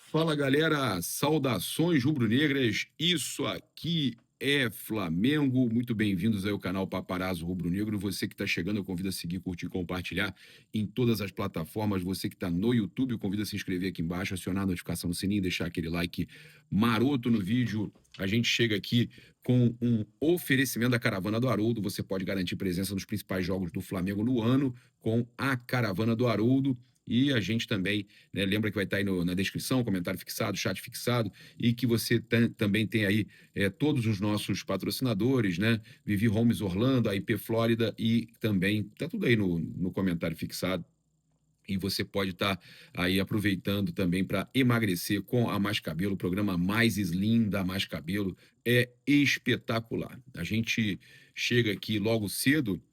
Fala galera, saudações rubro-negras, isso aqui é Flamengo, muito bem-vindos aí ao canal Paparazzo Rubro-Negro, você que está chegando eu convido a seguir, curtir e compartilhar em todas as plataformas, você que está no YouTube eu convido a se inscrever aqui embaixo, acionar a notificação no sininho, deixar aquele like maroto no vídeo, a gente chega aqui com um oferecimento da Caravana do Haroldo, você pode garantir presença nos principais jogos do Flamengo no ano com a Caravana do Haroldo. E a gente também, né, lembra que vai estar aí na descrição, comentário fixado, chat fixado, e que você também tem aí todos os nossos patrocinadores, né? Vivi Homes Orlando, a IP Flórida, e também tá tudo aí no comentário fixado. E você pode estar aí aproveitando também para emagrecer com a Mais Cabelo, o programa mais slim da Mais Cabelo é espetacular. A gente chega aqui logo cedo,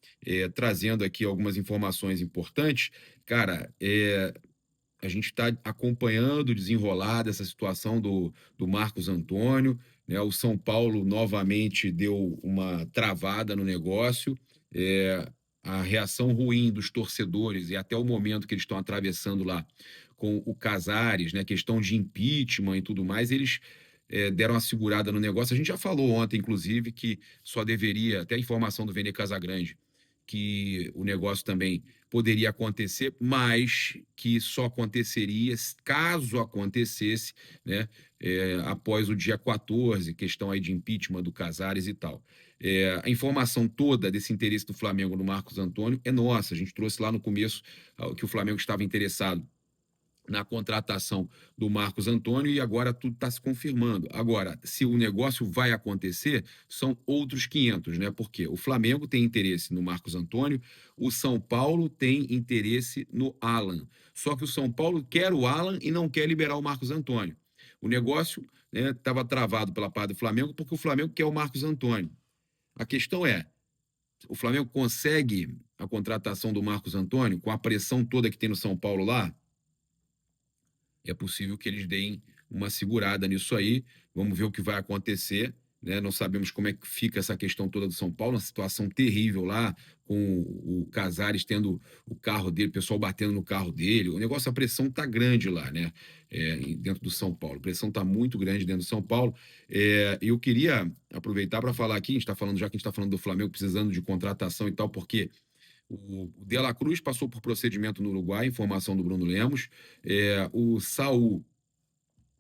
trazendo aqui algumas informações importantes. Cara, a gente está acompanhando o desenrolar dessa situação do Marcos Antônio, né? O São Paulo novamente deu uma travada no negócio. A reação ruim dos torcedores e até o momento que eles estão atravessando lá com o Casares, né? Questão de impeachment e tudo mais, eles deram uma segurada no negócio. A gente já falou ontem, inclusive, que só deveria, até a informação do Vene Casagrande, que o negócio também poderia acontecer, mas que só aconteceria caso acontecesse, né, após o dia 14, questão aí de impeachment do Casares e tal. A informação toda desse interesse do Flamengo no Marcos Antônio é nossa, a gente trouxe lá no começo que o Flamengo estava interessado na contratação do Marcos Antônio e agora tudo está se confirmando. Agora, se o negócio vai acontecer, são outros 500, né? Porque o Flamengo tem interesse no Marcos Antônio, o São Paulo tem interesse no Alan. Só que o São Paulo quer o Alan e não quer liberar o Marcos Antônio. O negócio estava travado pela parte do Flamengo porque o Flamengo quer o Marcos Antônio. A questão é, o Flamengo consegue a contratação do Marcos Antônio com a pressão toda que tem no São Paulo lá? É possível que eles deem uma segurada nisso aí. Vamos ver o que vai acontecer. Né? Não sabemos como é que fica essa questão toda do São Paulo, uma situação terrível lá, com o Casares tendo o carro dele, o pessoal batendo no carro dele. O negócio, a pressão está grande lá, né? Dentro do São Paulo. A pressão está muito grande dentro do São Paulo. Eu queria aproveitar para falar aqui, a gente está falando, já que a gente está falando do Flamengo precisando de contratação e tal, porque o De La Cruz passou por procedimento no Uruguai, informação do Bruno Lemos. O Saul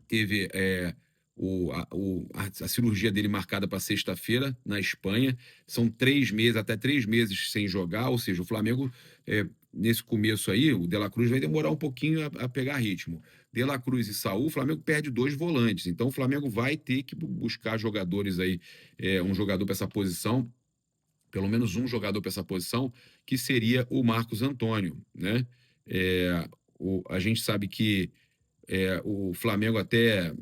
teve a cirurgia dele marcada para sexta-feira na Espanha. São 3 meses, até 3 meses sem jogar, ou seja, o Flamengo, nesse começo aí, o De La Cruz vai demorar um pouquinho a pegar ritmo. De La Cruz e Saul, o Flamengo perde 2 volantes, então o Flamengo vai ter que buscar jogadores aí, um jogador para essa posição, pelo menos um jogador para essa posição, que seria o Marcos Antônio, né? A gente sabe que o Flamengo até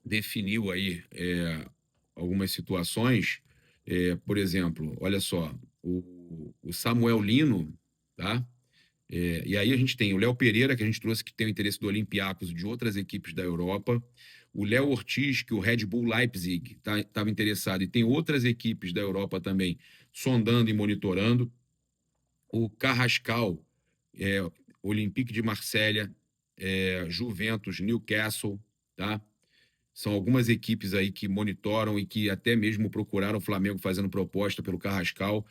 definiu aí algumas situações, por exemplo, olha só, o Samuel Lino, tá? E aí a gente tem o Léo Pereira, que a gente trouxe, que tem o interesse do Olympiacos e de outras equipes da Europa. O Léo Ortiz, que o Red Bull Leipzig estava interessado, e tem outras equipes da Europa também sondando e monitorando. O Carrascal, é, Olympique de Marselha, Juventus, Newcastle, tá? São algumas equipes aí que monitoram e que até mesmo procuraram o Flamengo fazendo proposta pelo Carrascal.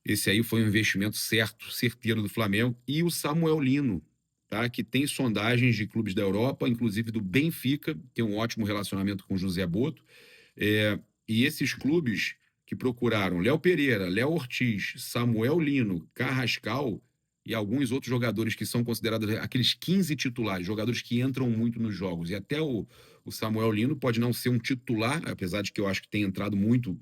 Esse aí foi um investimento certo, certeiro do Flamengo. E o Samuel Lino, tá? Que tem sondagens de clubes da Europa, inclusive do Benfica, tem um ótimo relacionamento com o José Boto. E esses clubes que procuraram Léo Pereira, Léo Ortiz, Samuel Lino, Carrascal e alguns outros jogadores que são considerados aqueles 15 titulares, jogadores que entram muito nos jogos. E até o Samuel Lino pode não ser um titular, apesar de que eu acho que tem entrado muito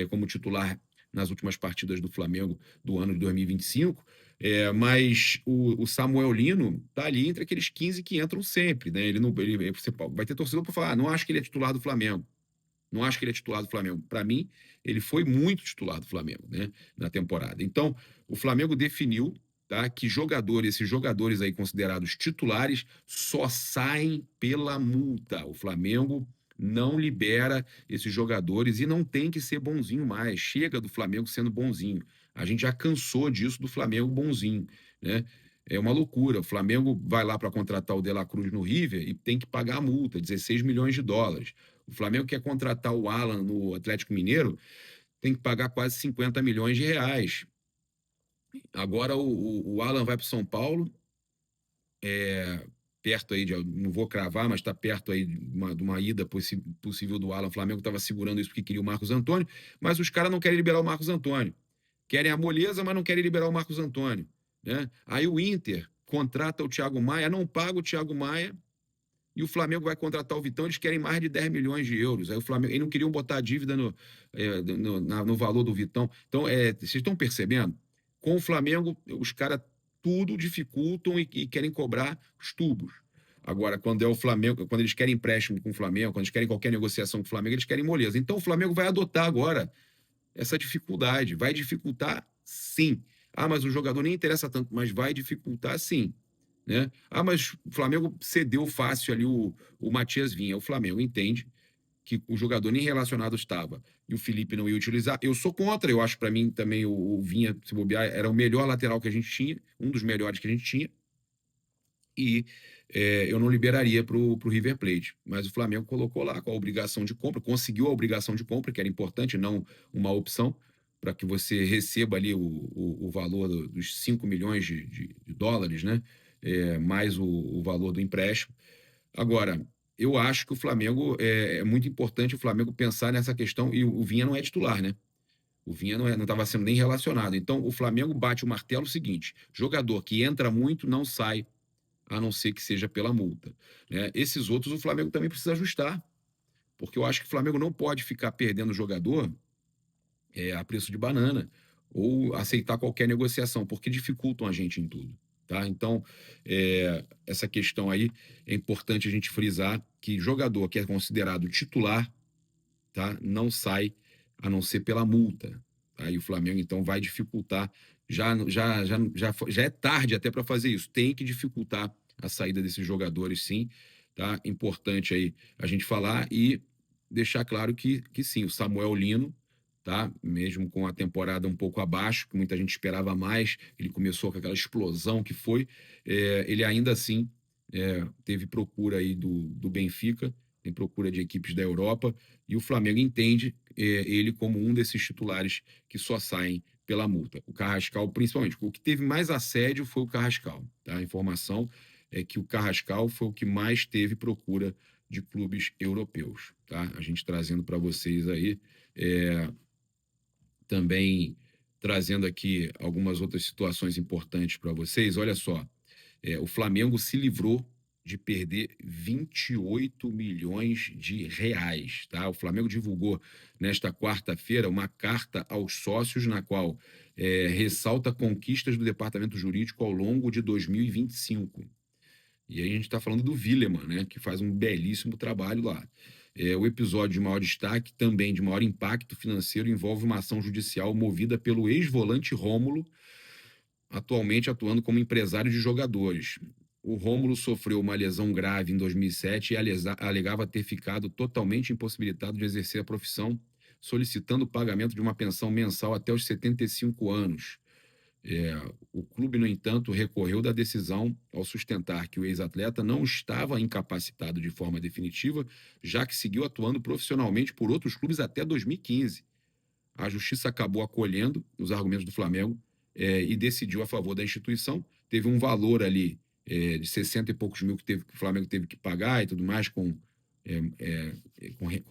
como titular nas últimas partidas do Flamengo do ano de 2025, mas o Samuel Lino está ali entre aqueles 15 que entram sempre, né? Ele não, você vai ter torcedor para falar, não acho que ele é titular do Flamengo. Não acho que ele é titular do Flamengo. Para mim, ele foi muito titular do Flamengo, né, na temporada. Então, o Flamengo definiu, tá, que esses jogadores aí considerados titulares só saem pela multa. O Flamengo não libera esses jogadores e não tem que ser bonzinho mais. Chega do Flamengo sendo bonzinho. A gente já cansou disso do Flamengo bonzinho, né? É uma loucura. O Flamengo vai lá para contratar o De La Cruz no River e tem que pagar a multa, 16 milhões de dólares. O Flamengo quer contratar o Alan no Atlético Mineiro, tem que pagar quase 50 milhões de reais. Agora o Alan vai para o São Paulo, perto aí, não vou cravar, mas está perto aí de uma ida possível do Alan. O Flamengo estava segurando isso porque queria o Marcos Antônio, mas os caras não querem liberar o Marcos Antônio. Querem a moleza, mas não querem liberar o Marcos Antônio. Né? Aí o Inter contrata o Thiago Maia, não paga o Thiago Maia, e o Flamengo vai contratar o Vitão, eles querem mais de 10 milhões de euros. Aí o Flamengo, eles não queriam botar a dívida no valor do Vitão. Então, vocês estão percebendo? Com o Flamengo, os caras tudo dificultam e querem cobrar os tubos. Agora, quando é o Flamengo, quando eles querem empréstimo com o Flamengo, quando eles querem qualquer negociação com o Flamengo, eles querem moleza. Então o Flamengo vai adotar agora essa dificuldade. Vai dificultar, sim. Ah, mas o jogador nem interessa tanto, mas vai dificultar, sim. Né? Ah, mas o Flamengo cedeu fácil ali o Matias Vinha. O Flamengo entende que o jogador nem relacionado estava e o Felipe não ia utilizar. Eu sou contra, eu acho para mim também o Vinha, se bobear, era o melhor lateral que a gente tinha, um dos melhores que a gente tinha, e eu não liberaria para o River Plate. Mas o Flamengo colocou lá com a obrigação de compra, conseguiu a obrigação de compra, que era importante, não uma opção, para que você receba ali o valor dos 5 milhões de dólares, né? Mais o valor do empréstimo. Agora, eu acho que o Flamengo é muito importante o Flamengo pensar nessa questão, e o Vinha não é titular, né? O Vinha não estava sendo nem relacionado. Então, o Flamengo bate o martelo seguinte: jogador que entra muito não sai, a não ser que seja pela multa. Né? Esses outros o Flamengo também precisa ajustar, porque eu acho que o Flamengo não pode ficar perdendo jogador a preço de banana ou aceitar qualquer negociação, porque dificultam a gente em tudo. Tá? Então, essa questão aí é importante a gente frisar que jogador que é considerado titular, tá, não sai a não ser pela multa. Tá? E o Flamengo, então, vai dificultar. Já é tarde até para fazer isso. Tem que dificultar a saída desses jogadores, sim. Tá? Importante aí a gente falar e deixar claro que sim, o Samuel Lino, tá? Mesmo com a temporada um pouco abaixo, que muita gente esperava mais, ele começou com aquela explosão que foi, ele ainda assim teve procura aí do Benfica, tem procura de equipes da Europa, e o Flamengo entende ele como um desses titulares que só saem pela multa. O Carrascal, principalmente, o que teve mais assédio foi o Carrascal. Tá? A informação é que o Carrascal foi o que mais teve procura de clubes europeus. Tá? A gente trazendo para vocês aí, também trazendo aqui algumas outras situações importantes para vocês. Olha só, o Flamengo se livrou de perder 28 milhões de reais. Tá? O Flamengo divulgou nesta quarta-feira uma carta aos sócios na qual ressalta conquistas do departamento jurídico ao longo de 2025. E aí a gente está falando do Willeman, né, que faz um belíssimo trabalho lá. O episódio de maior destaque, também de maior impacto financeiro, envolve uma ação judicial movida pelo ex-volante Rômulo, atualmente atuando como empresário de jogadores. O Rômulo sofreu uma lesão grave em 2007 e alegava ter ficado totalmente impossibilitado de exercer a profissão, solicitando o pagamento de uma pensão mensal até os 75 anos. O clube, no entanto, recorreu da decisão ao sustentar que o ex-atleta não estava incapacitado de forma definitiva, já que seguiu atuando profissionalmente por outros clubes até 2015. A justiça acabou acolhendo os argumentos do Flamengo e decidiu a favor da instituição. Teve um valor ali de 60 e poucos mil que o Flamengo teve que pagar e tudo mais, com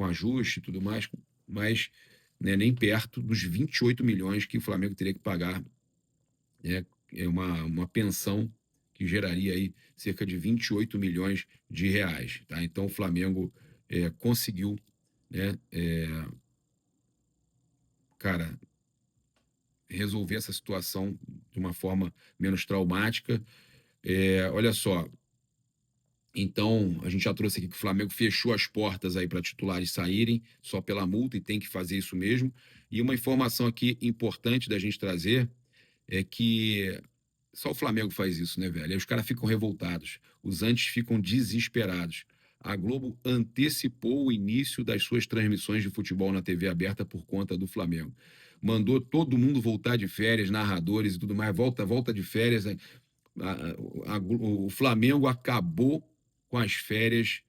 ajuste e tudo mais, mas né, nem perto dos 28 milhões que o Flamengo teria que pagar. Uma pensão que geraria aí cerca de 28 milhões de reais. Tá? Então o Flamengo conseguiu, né, cara, resolver essa situação de uma forma menos traumática. Olha só, então a gente já trouxe aqui que o Flamengo fechou as portas aí para titulares saírem só pela multa e tem que fazer isso mesmo. E uma informação aqui importante da gente trazer é que só o Flamengo faz isso, né, velho? Aí os caras ficam revoltados, os antes ficam desesperados. A Globo antecipou o início das suas transmissões de futebol na TV aberta por conta do Flamengo. Mandou todo mundo voltar de férias, narradores e tudo mais, volta de férias. o Flamengo acabou com as férias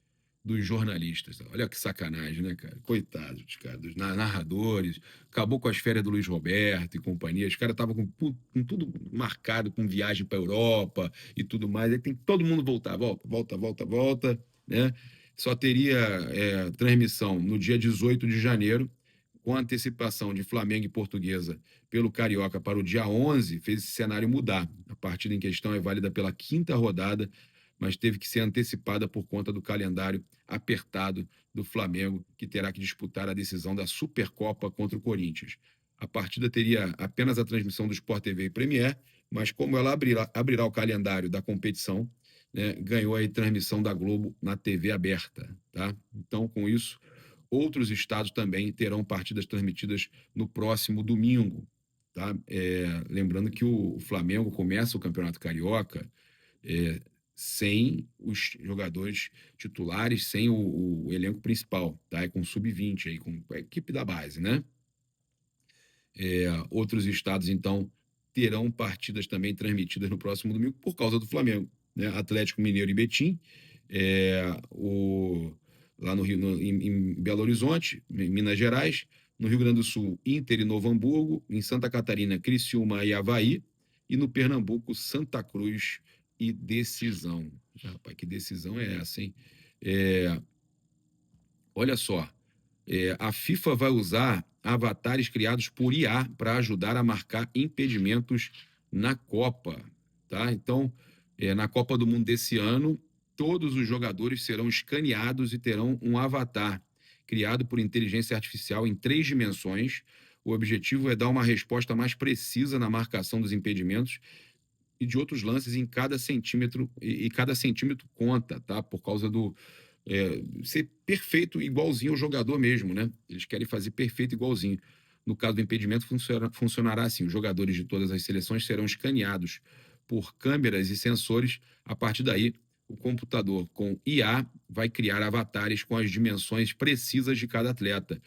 dos jornalistas. Olha que sacanagem, né, cara? Coitados, cara, dos narradores. Acabou com as férias do Luiz Roberto e companhia. Os caras estavam com tudo marcado, com viagem para Europa e tudo mais. Aí tem que todo mundo voltar. Volta, né? Só teria transmissão no dia 18 de janeiro, com antecipação de Flamengo e Portuguesa pelo Carioca para o dia 11, fez esse cenário mudar. A partida em questão é válida pela quinta rodada, mas teve que ser antecipada por conta do calendário apertado do Flamengo, que terá que disputar a decisão da Supercopa contra o Corinthians. A partida teria apenas a transmissão do Sport TV e Premier, mas como ela abrirá o calendário da competição, né, ganhou a transmissão da Globo na TV aberta. Tá? Então, com isso, outros estados também terão partidas transmitidas no próximo domingo. Tá? Lembrando que o Flamengo começa o Campeonato Carioca sem os jogadores titulares, sem o elenco principal, tá? É com sub-20, aí, com a equipe da base, né? Outros estados, então, terão partidas também transmitidas no próximo domingo por causa do Flamengo, né? Atlético Mineiro e Betim, lá no Rio, em Belo Horizonte, em Minas Gerais, no Rio Grande do Sul, Inter e Novo Hamburgo, em Santa Catarina, Criciúma e Avaí, e no Pernambuco, Santa Cruz e Decisão. Rapaz, que decisão é essa, hein? Olha só, a FIFA vai usar avatares criados por IA para ajudar a marcar impedimentos na Copa, tá? Então, na Copa do Mundo desse ano, todos os jogadores serão escaneados e terão um avatar criado por inteligência artificial em 3 dimensões. O objetivo é dar uma resposta mais precisa na marcação dos impedimentos e de outros lances em cada centímetro, e cada centímetro conta, tá? Por causa do ser perfeito igualzinho ao jogador mesmo, né? Eles querem fazer perfeito igualzinho. No caso do impedimento, funcionará assim: os jogadores de todas as seleções serão escaneados por câmeras e sensores. A partir daí, o computador com IA vai criar avatares com as dimensões precisas de cada atleta.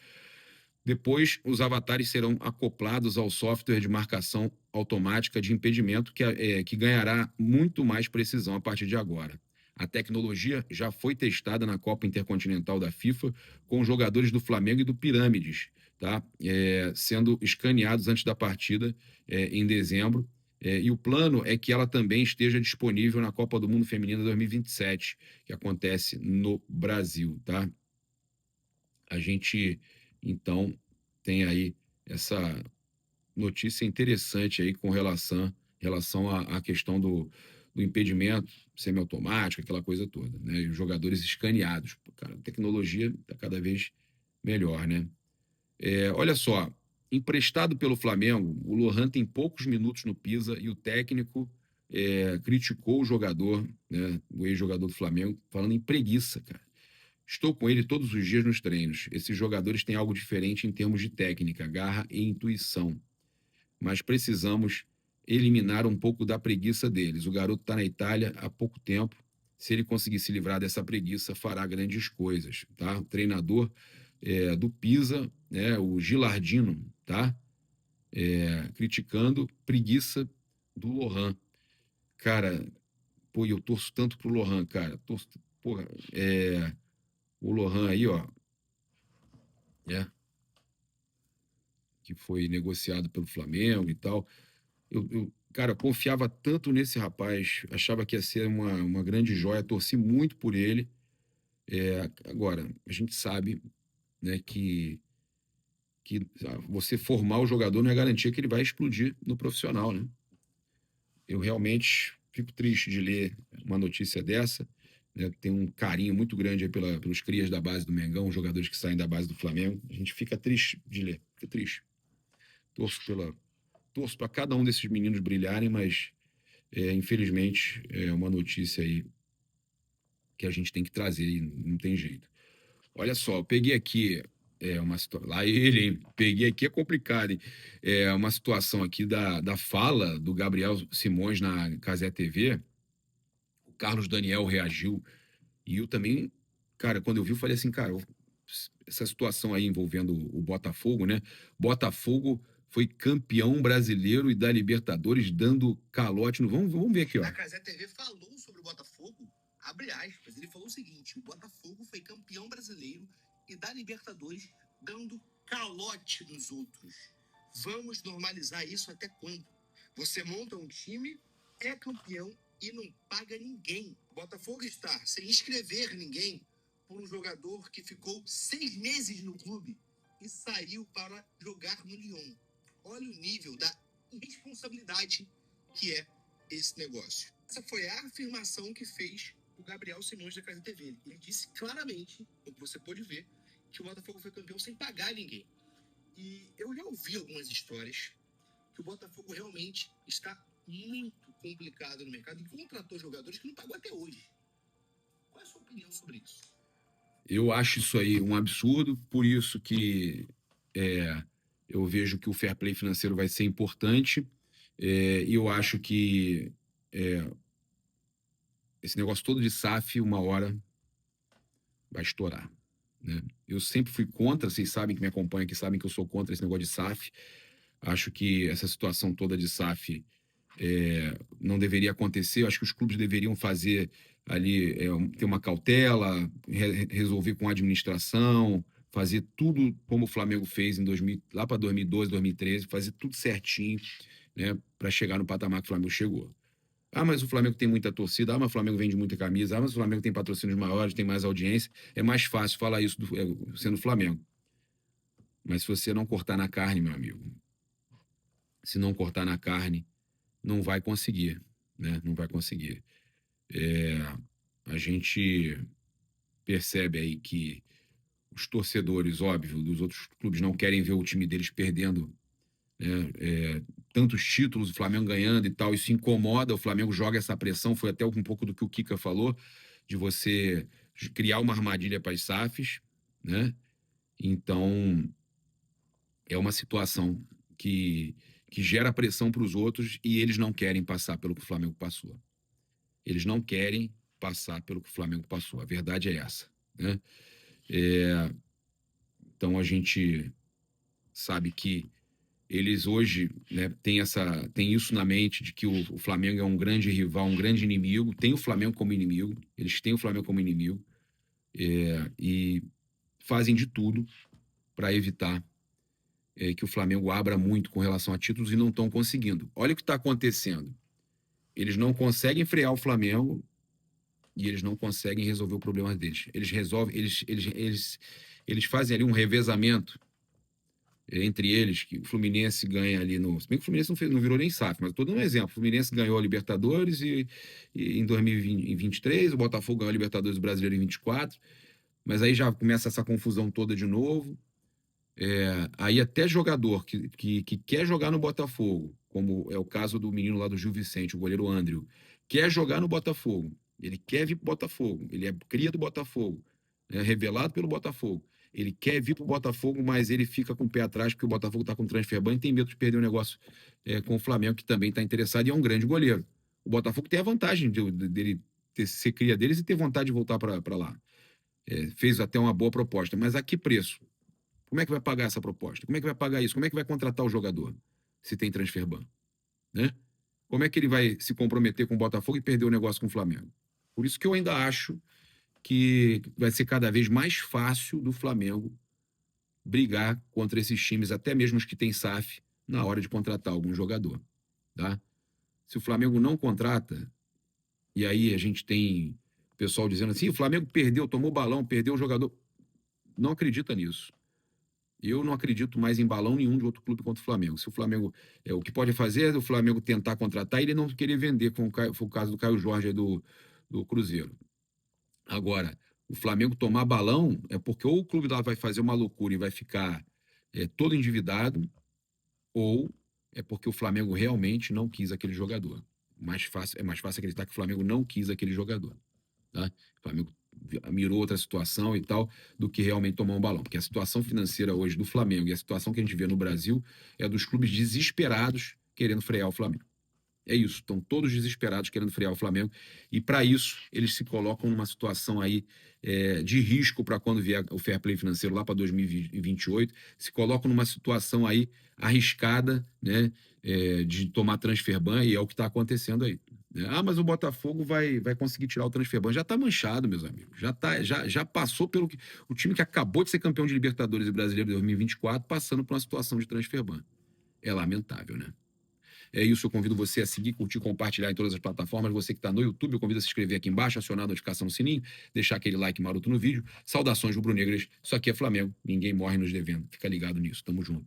Depois, os avatares serão acoplados ao software de marcação automática de impedimento, que ganhará muito mais precisão a partir de agora. A tecnologia já foi testada na Copa Intercontinental da FIFA com jogadores do Flamengo e do Pirâmides, tá? Sendo escaneados antes da partida, em dezembro. E o plano é que ela também esteja disponível na Copa do Mundo Feminina 2027, que acontece no Brasil. Tá? A gente, então, tem aí essa notícia interessante aí com relação à questão do impedimento semiautomático, aquela coisa toda, né? E os jogadores escaneados. Cara, a tecnologia está cada vez melhor, né? Olha só, emprestado pelo Flamengo, o Lohan tem poucos minutos no Pisa e o técnico criticou o jogador, né, o ex-jogador do Flamengo, falando em preguiça, cara. Estou com ele todos os dias nos treinos. Esses jogadores têm algo diferente em termos de técnica, garra e intuição. Mas precisamos eliminar um pouco da preguiça deles. O garoto está na Itália há pouco tempo. Se ele conseguir se livrar dessa preguiça, fará grandes coisas. Tá? O treinador do Pisa, né, o Gilardino, tá? Criticando preguiça do Lohan. Cara, pô, eu torço tanto pro Lohan, cara. Porra, o Lohan aí, ó, né, que foi negociado pelo Flamengo e tal. Cara, confiava tanto nesse rapaz, achava que ia ser uma grande joia, torci muito por ele. Agora, a gente sabe, né, que você formar o jogador não é garantia que ele vai explodir no profissional, né? Eu realmente fico triste de ler uma notícia dessa, né? Tenho um carinho muito grande aí pelos crias da base do Mengão, os jogadores que saem da base do Flamengo. A gente fica triste de ler, fica triste. Torço para cada um desses meninos brilharem, mas infelizmente é uma notícia aí que a gente tem que trazer e não tem jeito. Olha só, eu peguei aqui uma situação. Lá ele, hein? Peguei aqui, é complicado, hein? Uma situação aqui da fala do Gabriel Simões na Cazé TV. O Carlos Daniel reagiu. E eu também, cara, quando eu vi, eu falei assim, cara, essa situação aí envolvendo o Botafogo, né? Botafogo foi campeão brasileiro e da Libertadores, dando calote no... Vamos ver aqui, ó. A Cazé TV falou sobre o Botafogo, abre aspas, ele falou o seguinte: o Botafogo foi campeão brasileiro e da Libertadores, dando calote nos outros. Vamos normalizar isso até quando? Você monta um time, é campeão e não paga ninguém. O Botafogo está sem inscrever ninguém por um jogador que ficou 6 meses no clube e saiu para jogar no Lyon. Olha o nível da irresponsabilidade que é esse negócio. Essa foi a afirmação que fez o Gabriel Simões da Casa TV. Ele disse claramente, como você pôde ver, que o Botafogo foi campeão sem pagar ninguém. E eu já ouvi algumas histórias que o Botafogo realmente está muito complicado no mercado e contratou jogadores que não pagou até hoje. Qual é a sua opinião sobre isso? Eu acho isso aí um absurdo, por isso que eu vejo que o fair play financeiro vai ser importante, e eu acho que esse negócio todo de SAF, uma hora vai estourar, né? Eu sempre fui contra, vocês sabem que me acompanham aqui, sabem que eu sou contra esse negócio de SAF. Acho que essa situação toda de SAF não deveria acontecer. Eu acho que os clubes deveriam fazer ali, ter uma cautela, resolver com a administração, fazer tudo como o Flamengo fez em 2000, lá para 2012, 2013, fazer tudo certinho, né, para chegar no patamar que o Flamengo chegou. Ah, mas o Flamengo tem muita torcida. Ah, mas o Flamengo vende muita camisa. Ah, mas o Flamengo tem patrocínios maiores, tem mais audiência. É mais fácil falar isso sendo Flamengo. Mas se você não cortar na carne, meu amigo, se não cortar na carne, não vai conseguir, né? Não vai conseguir. A gente percebe aí que os torcedores, óbvio, dos outros clubes não querem ver o time deles perdendo, né? Tantos títulos, o Flamengo ganhando e tal, isso incomoda, o Flamengo joga essa pressão, foi até um pouco do que o Kika falou, de você criar uma armadilha para as SAFs, né? Então, é uma situação que gera pressão para os outros e eles não querem passar pelo que o Flamengo passou. Eles não querem passar pelo que o Flamengo passou. A verdade é essa, né? Então a gente sabe que eles hoje, né, têm isso na mente de que o Flamengo é um grande rival, um grande inimigo. Tem o Flamengo como inimigo. Eles têm o Flamengo como inimigo e fazem de tudo para evitar que o Flamengo abra muito com relação a títulos e não estão conseguindo. Olha o que está acontecendo. Eles não conseguem frear o Flamengo e eles não conseguem resolver o problema deles. Eles fazem ali um revezamento entre eles, que o Fluminense ganha ali no... Se bem que o Fluminense não virou nem SAF, mas estou dando um exemplo. O Fluminense ganhou a Libertadores e em 2023, o Botafogo ganhou a Libertadores Brasileiro em 24, mas aí já começa essa confusão toda de novo. Aí até jogador que quer jogar no Botafogo, como é o caso do menino lá do Gil Vicente, o goleiro Andrew, quer jogar no Botafogo, ele quer vir para o Botafogo, ele é cria do Botafogo, revelado pelo Botafogo, ele quer vir para o Botafogo, mas ele fica com o pé atrás porque o Botafogo está com transfer ban e tem medo de perder o negócio com o Flamengo, que também está interessado e é um grande goleiro. O Botafogo tem a vantagem dele ser cria deles e ter vontade de voltar para lá. Fez até uma boa proposta, mas a que preço? Como é que vai pagar essa proposta? Como é que vai pagar isso? Como é que vai contratar o jogador se tem transfer ban? Né? Como é que ele vai se comprometer com o Botafogo e perder o negócio com o Flamengo? Por isso que eu ainda acho que vai ser cada vez mais fácil do Flamengo brigar contra esses times, até mesmo os que têm SAF, na hora de contratar algum jogador. Tá? Se o Flamengo não contrata, e aí a gente tem pessoal dizendo assim, o Flamengo perdeu, tomou balão, perdeu o jogador. Não acredita nisso. Eu não acredito mais em balão nenhum de outro clube contra o Flamengo. Se o Flamengo... o que pode fazer é o Flamengo tentar contratar e ele não querer vender, como foi o caso do Caio Jorge aí do Cruzeiro. Agora, o Flamengo tomar balão é porque ou o clube lá vai fazer uma loucura e vai ficar todo endividado, ou é porque o Flamengo realmente não quis aquele jogador. É mais fácil acreditar que o Flamengo não quis aquele jogador. Tá? O Flamengo mirou outra situação e tal, do que realmente tomar um balão. Porque a situação financeira hoje do Flamengo e a situação que a gente vê no Brasil é dos clubes desesperados querendo frear o Flamengo. É isso, estão todos desesperados querendo frear o Flamengo, e para isso eles se colocam numa situação aí de risco para quando vier o fair play financeiro lá para 2028, se colocam numa situação aí arriscada, né, de tomar transfer ban, e é o que está acontecendo aí. Né? Ah, mas o Botafogo vai conseguir tirar o transfer ban. Já está manchado, meus amigos. Já passou pelo que. O time que acabou de ser campeão de Libertadores e Brasileiro de 2024, passando por uma situação de transfer ban. É lamentável, né? É isso, eu convido você a seguir, curtir, compartilhar em todas as plataformas. Você que está no YouTube, eu convido a se inscrever aqui embaixo, acionar a notificação no sininho, deixar aquele like maroto no vídeo. Saudações rubro-negras. Isso aqui é Flamengo. Ninguém morre nos devendo. Fica ligado nisso. Tamo junto.